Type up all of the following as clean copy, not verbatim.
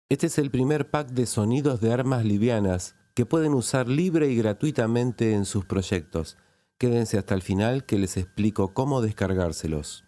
Este es el primer pack de sonidos de armas livianas que pueden usar libre y gratuitamente en sus proyectos. Quédense hasta el final que les explico cómo descargárselos.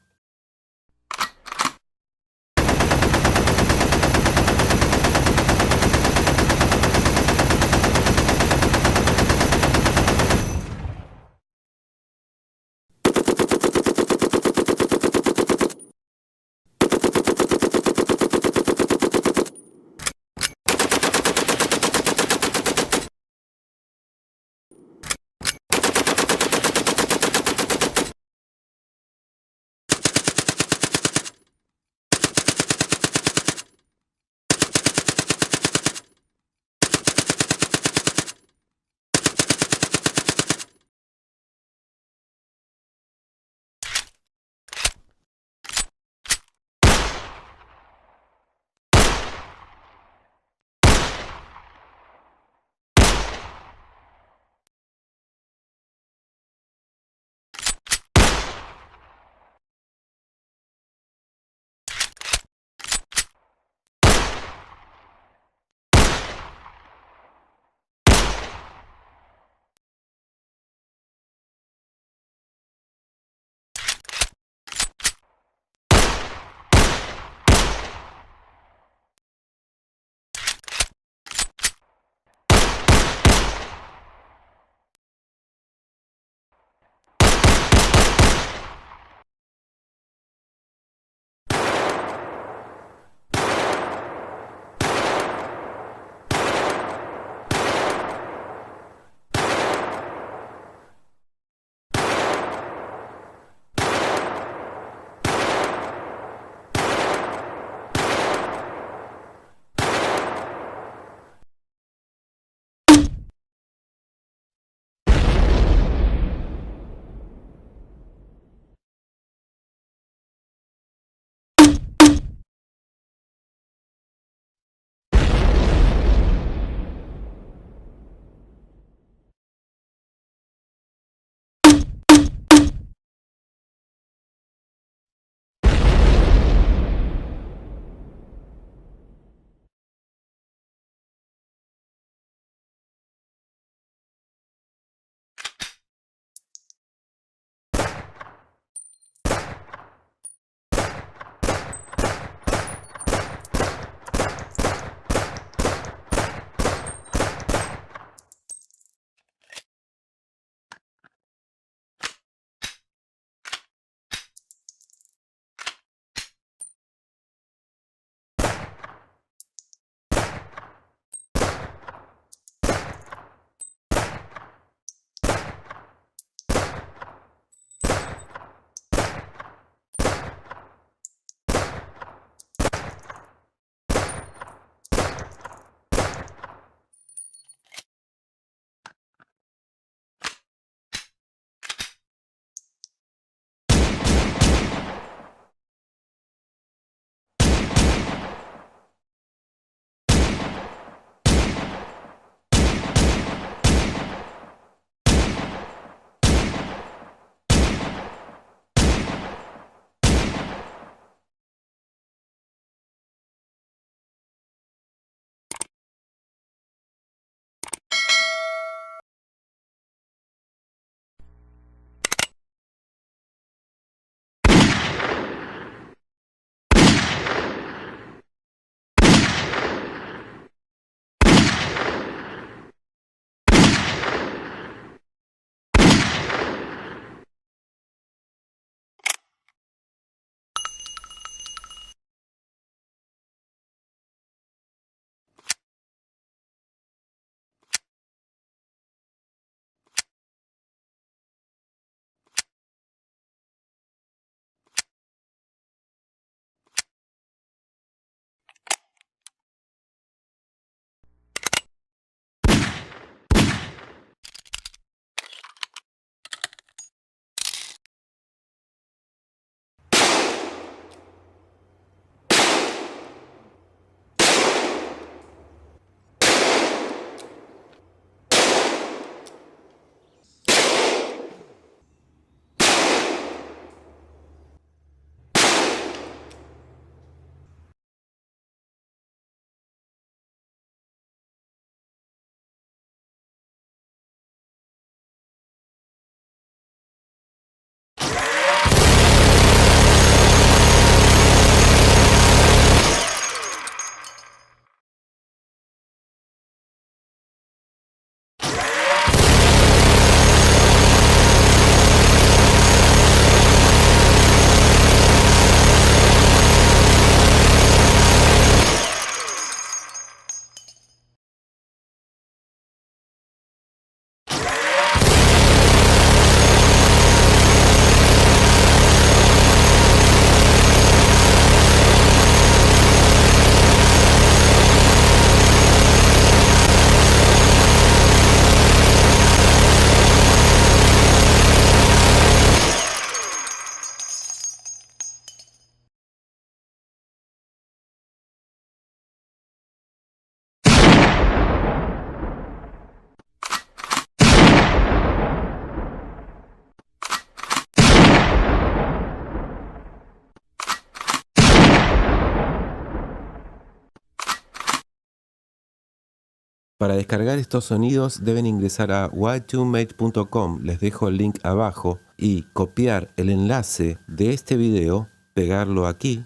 Para descargar estos sonidos deben ingresar a why2mate.com, les dejo el link abajo, y copiar el enlace de este video, pegarlo aquí,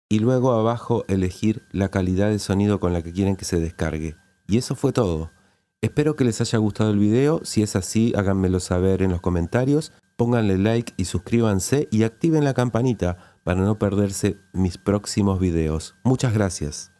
y luego abajo elegir la calidad de sonido con la que quieren que se descargue. Y eso fue todo. Espero que les haya gustado el video. Si es así, háganmelo saber en los comentarios, pónganle like y suscríbanse y activen la campanita para no perderse mis próximos videos. Muchas gracias.